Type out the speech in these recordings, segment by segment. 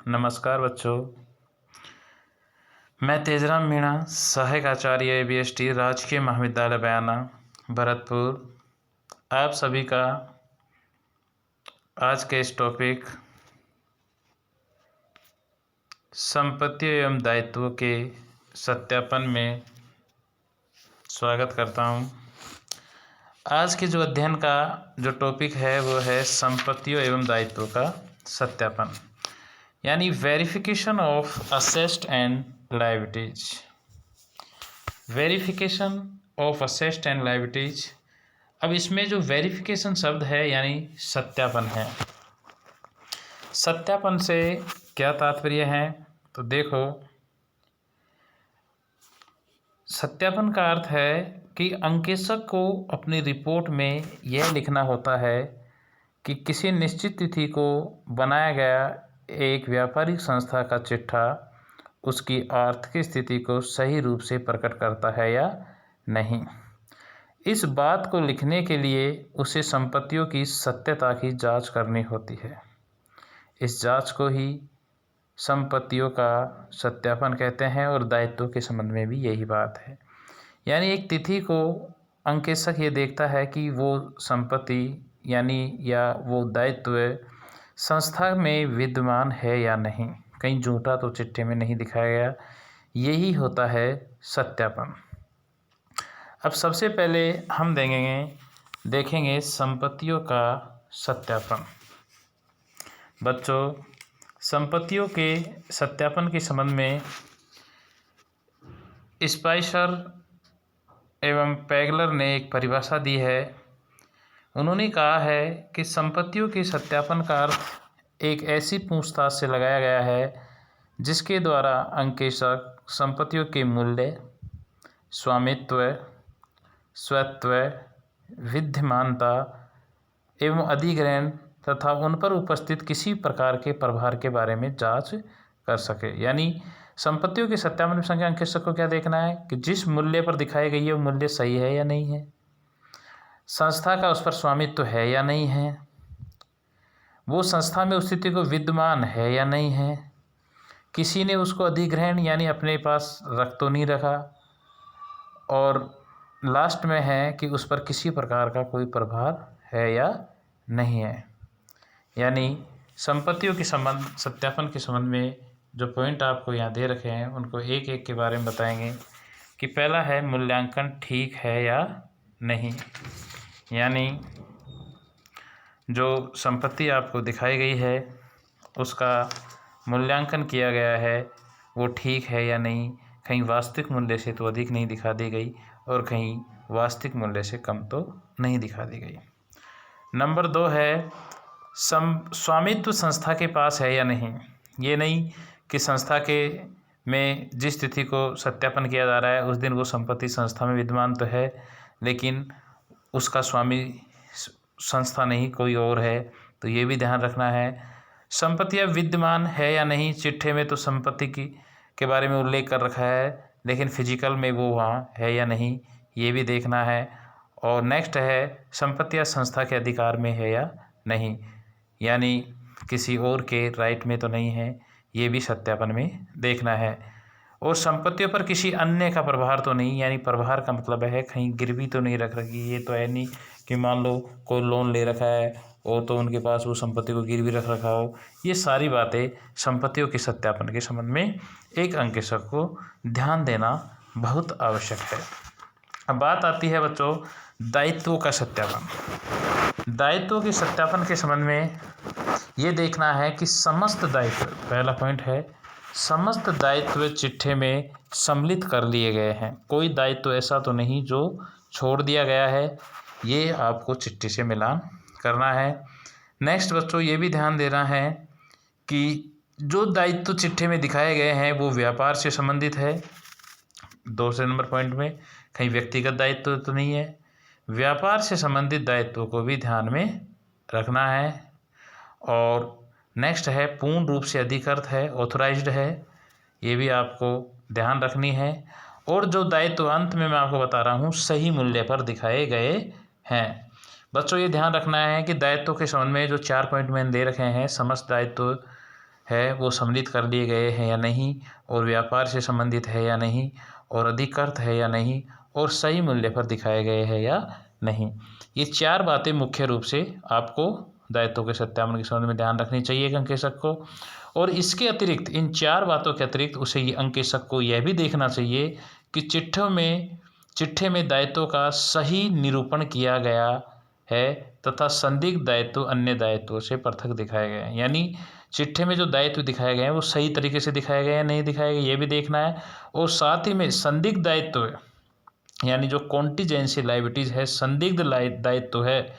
नमस्कार बच्चों। मैं तेजराम मीणा, सहायक आचार्य ABST राजकीय महाविद्यालय बयाना भरतपुर, आप सभी का आज के इस टॉपिक संपत्ति एवं दायित्वों के सत्यापन में स्वागत करता हूं। आज के जो अध्ययन का जो टॉपिक है वो है संपत्तियों एवं दायित्वों का सत्यापन, यानी verification of assets and liabilities. Verification of assets and liabilities. अब इसमें जो वेरिफिकेशन शब्द है यानी सत्यापन है। सत्यापन से क्या तात्पर्य है? तो देखो, सत्यापन का अर्थ है कि अंकेशक को अपनी रिपोर्ट में यह लिखना होता है कि किसी निश्चित तिथि को बनाया गया एक व्यापारिक संस्था का चिट्ठा उसकी आर्थिक स्थिति को सही रूप से प्रकट करता है या नहीं। इस बात को लिखने के लिए उसे संपत्तियों की सत्यता की जांच करनी होती है। इस जांच को ही संपत्तियों का सत्यापन कहते हैं और दायित्वों के संबंध में भी यही बात है। यानी एक तिथि को अंकेशक ये देखता है कि वो संपत्ति यानी या वो दायित्व संस्था में विद्यमान है या नहीं, कहीं झूठा तो चिट्ठे में नहीं दिखाया गया। यही होता है सत्यापन। अब सबसे पहले हम देखेंगे संपत्तियों का सत्यापन। बच्चों, संपत्तियों के सत्यापन के संबंध में स्पाइसर एवं पैगलर ने एक परिभाषा दी है। उन्होंने कहा है कि संपत्तियों के सत्यापन का अर्थ एक ऐसी पूछताछ से लगाया गया है जिसके द्वारा अंकेशक संपत्तियों के मूल्य, स्वामित्व, स्वत्व, विद्यमानता एवं अधिग्रहण तथा उन पर उपस्थित किसी प्रकार के प्रभार के बारे में जांच कर सके। यानी संपत्तियों के सत्यापन में अंकेशक को क्या देखना है कि जिस मूल्य पर दिखाई गई है वो मूल्य सही है या नहीं है, संस्था का उस पर स्वामित्व है या नहीं है, वो संस्था में उस स्थिति को विद्यमान है या नहीं है, किसी ने उसको अधिग्रहण यानी अपने पास रख तो नहीं रखा, और लास्ट में है कि उस पर किसी प्रकार का कोई प्रभाव है या नहीं है। यानी संपत्तियों के संबंध सत्यापन के संबंध में जो पॉइंट आपको यहाँ दे रखे हैं उनको एक एक के बारे में बताएंगे कि पहला है मूल्यांकन ठीक है या नहीं। यानी जो संपत्ति आपको दिखाई गई है उसका मूल्यांकन किया गया है वो ठीक है या नहीं, कहीं वास्तविक मूल्य से तो अधिक नहीं दिखा दी गई और कहीं वास्तविक मूल्य से कम तो नहीं दिखा दी गई। नंबर 2 है स्वामित्व संस्था के पास है या नहीं। ये नहीं कि संस्था के में जिस तिथि को सत्यापन किया जा रहा है उस दिन वो संपत्ति संस्था में विद्यमान तो है लेकिन उसका स्वामी संस्था नहीं कोई और है, तो ये भी ध्यान रखना है। संपत्तियां विद्यमान है या नहीं, चिट्ठे में तो संपत्ति के बारे में उल्लेख कर रखा है लेकिन फिजिकल में वो वहाँ है या नहीं, ये भी देखना है। और नेक्स्ट है संपत्तियां संस्था के अधिकार में है या नहीं, यानी किसी और के राइट में तो नहीं है, ये भी सत्यापन में देखना है। और संपत्तियों पर किसी अन्य का प्रभार तो नहीं, यानी प्रभार का मतलब है कहीं गिरवी तो नहीं रख रखी। ये तो है नहीं कि मान लो कोई लोन ले रखा है और तो उनके पास वो संपत्ति को गिरवी रख रखा हो। ये सारी बातें संपत्तियों के सत्यापन के संबंध में एक अंकेशक को ध्यान देना बहुत आवश्यक है। अब बात आती है बच्चों दायित्वों का सत्यापन। दायित्वों के सत्यापन के संबंध में ये देखना है कि समस्त दायित्व, पहला पॉइंट है समस्त दायित्व चिट्ठे में सम्मिलित कर लिए गए हैं। कोई दायित्व ऐसा तो नहीं जो छोड़ दिया गया है, ये आपको चिट्ठी से मिलान करना है। नेक्स्ट बच्चों ये भी ध्यान देना है कि जो दायित्व चिट्ठे में दिखाए गए हैं वो व्यापार से संबंधित है। 2 नंबर पॉइंट में कहीं व्यक्तिगत दायित्व तो नहीं है, व्यापार से संबंधित दायित्वों को भी ध्यान में रखना है। और नेक्स्ट है पूर्ण रूप से अधिकृत है, ऑथराइज्ड है, ये भी आपको ध्यान रखनी है। और जो दायित्व अंत में मैं आपको बता रहा हूँ सही मूल्य पर दिखाए गए हैं। बच्चों ये ध्यान रखना है कि दायित्व के संबंध में जो 4 पॉइंट मैंने दे रखे हैं, समस्त दायित्व है वो सम्मिलित कर लिए गए हैं या नहीं, और व्यापार से संबंधित है या नहीं, और अधिकृत है या नहीं, और सही मूल्य पर दिखाए गए हैं या नहीं। ये 4 बातें मुख्य रूप से आपको दायित्वों के सत्यापन के संबंध में ध्यान रखनी चाहिए एक अंकेशक को। और इसके अतिरिक्त, इन 4 बातों के अतिरिक्त उसे ये अंकेशक को यह भी देखना चाहिए कि चिट्ठे में दायित्वों का सही निरूपण किया गया है तथा संदिग्ध दायित्व अन्य दायित्वों से पृथक दिखाए गए हैं। यानी चिट्ठे में जो दायित्व दिखाए गए हैं वो सही तरीके से दिखाए गए हैं नहीं दिखाए गए, ये भी देखना है। और साथ ही में संदिग्ध दायित्व यानी जो कॉन्टीजेंसी लायबिलिटीज है, संदिग्ध दायित्व है,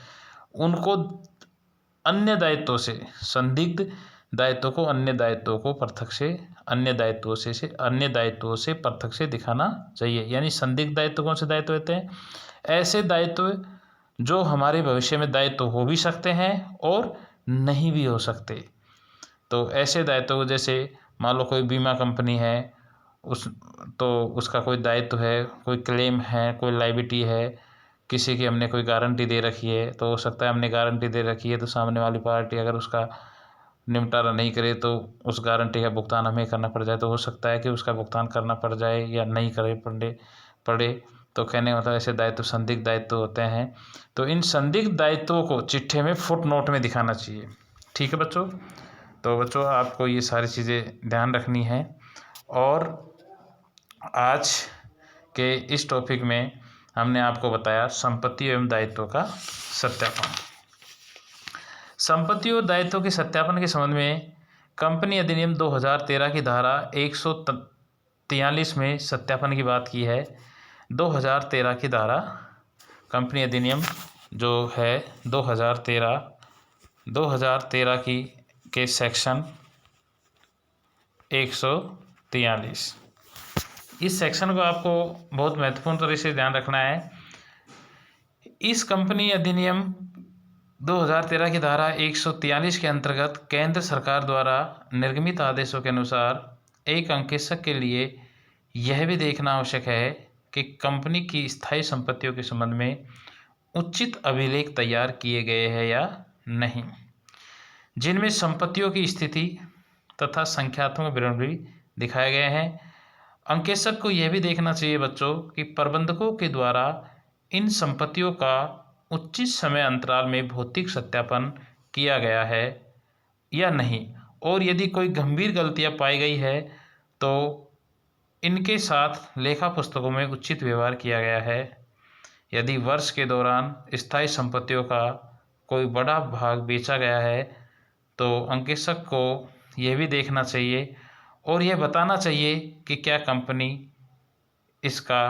उनको अन्य दायित्वों से, संदिग्ध दायित्वों को अन्य दायित्वों को पृथक से, अन्य दायित्वों से पृथक से दिखाना चाहिए। यानी संदिग्ध दायित्व कौन से दायित्व होते हैं? ऐसे दायित्व जो हमारे भविष्य में दायित्व हो भी सकते हैं और नहीं भी हो सकते। तो ऐसे दायित्व जैसे मान लो कोई बीमा कंपनी है, उसका कोई दायित्व है, कोई क्लेम है, कोई लायबिलिटी है, किसी की हमने कोई गारंटी दे रखी है, तो हो सकता है हमने गारंटी दे रखी है तो सामने वाली पार्टी अगर उसका निपटारा नहीं करे तो उस गारंटी का भुगतान हमें करना पड़ जाए, तो हो सकता है कि उसका भुगतान करना पड़ जाए या नहीं करे पड़े। तो कहने का मतलब ऐसे दायित्व संदिग्ध दायित्व होते हैं। तो इन संदिग्ध दायित्वों को चिट्ठे में फुट नोट में दिखाना चाहिए। ठीक है बच्चों, तो बच्चों आपको ये सारी चीज़ें ध्यान रखनी है। और आज के इस टॉपिक में हमने आपको बताया संपत्ति एवं दायित्वों का सत्यापन। संपत्ति और दायित्वों के सत्यापन के संबंध में कंपनी अधिनियम 2013 की धारा 143 में सत्यापन की बात की है। 2013 की धारा, कंपनी अधिनियम जो है 2013 की के सेक्शन 143, इस सेक्शन को आपको बहुत महत्वपूर्ण तरीके से ध्यान रखना है। इस कंपनी अधिनियम 2013 की धारा 143 के अंतर्गत केंद्र सरकार द्वारा निर्गमित आदेशों के अनुसार एक अंकेशक के लिए यह भी देखना आवश्यक है कि कंपनी की स्थायी संपत्तियों के संबंध में उचित अभिलेख तैयार किए गए हैं या नहीं, जिनमें संपत्तियों की स्थिति तथा संख्यात्मक विवरण भी दिखाए गए हैं। अंकेशक को यह भी देखना चाहिए बच्चों कि प्रबंधकों के द्वारा इन संपत्तियों का उचित समय अंतराल में भौतिक सत्यापन किया गया है या नहीं, और यदि कोई गंभीर गलतियां पाई गई है तो इनके साथ लेखा पुस्तकों में उचित व्यवहार किया गया है। यदि वर्ष के दौरान स्थायी संपत्तियों का कोई बड़ा भाग बेचा गया है तो अंकेशक को यह भी देखना चाहिए और यह बताना चाहिए कि क्या कंपनी इसका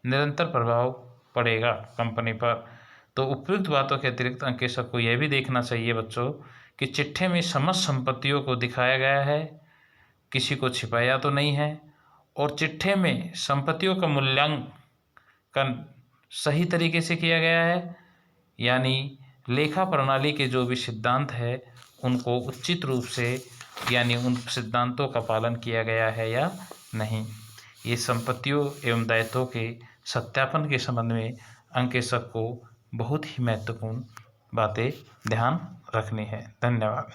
निरंतर प्रभाव पड़ेगा कंपनी पर। तो उपयुक्त बातों के अतिरिक्त अंकेशक को यह भी देखना चाहिए बच्चों कि चिट्ठे में समस्त संपत्तियों को दिखाया गया है, किसी को छिपाया तो नहीं है, और चिट्ठे में संपत्तियों का मूल्यांकन सही तरीके से किया गया है, यानी लेखा प्रणाली के जो भी सिद्धांत है उनको उचित रूप से, यानी उन सिद्धांतों का पालन किया गया है या नहीं। ये संपत्तियों एवं दायित्वों के सत्यापन के संबंध में अंकेशक को बहुत ही महत्वपूर्ण बातें ध्यान रखनी है। धन्यवाद।